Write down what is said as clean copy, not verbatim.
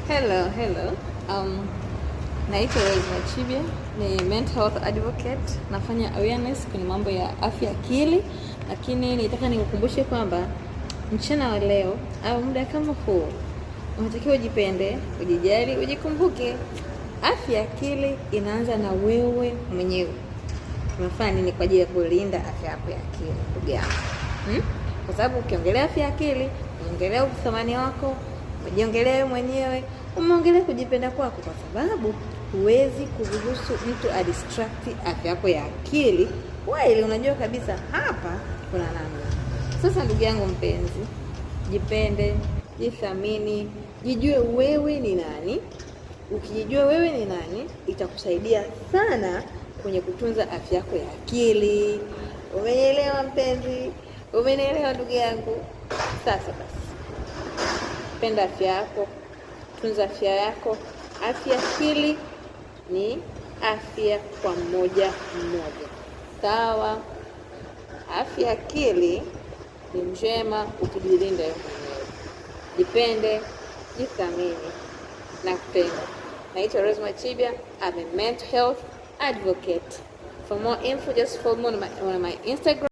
Hello. Naitwa Rose Machibia, ni mental health advocate. Nafanya awareness kwenye mambo ya afya akili, lakini nitaka nikukumbushe kwamba mchana wa leo au muda kama huu unatakiwa ujipende, ujijali, ujikumbuke. Afya akili inaanza na wewe mwenyewe. Unafanya nini kwa ajili ya kulinda afya yako ya akili, ndugu yangu? Kwa sababu ukiongelea afya akili, unaongelea uthamani wako, unajiongelea wewe mwenyewe, umeongelea kujipenda kwako, kwa sababu huwezi kuruhusu mtu adistract afya yako ya akili wewe unajua kabisa hapa kuna namna. Sasa ndugu yangu mpenzi, jipende, jithamini, jijue wewe ni nani. Ukijijua wewe ni nani, itakusaidia sana kwenye kutunza afya yako ya akili. Umenielewa mpenzi? Umenielewa ndugu yangu? Sasa basi, penda afya yako, tunza afya yako. Afya akili ni afya kwa mmoja mmoja, sawa? Afya akili ni njema ukijilinda wewe mwenyewe. Jipende, jithamini na kupenda. Naitwa Rose Machibia. I'm a mental health advocate. For more info, just follow me on my Instagram.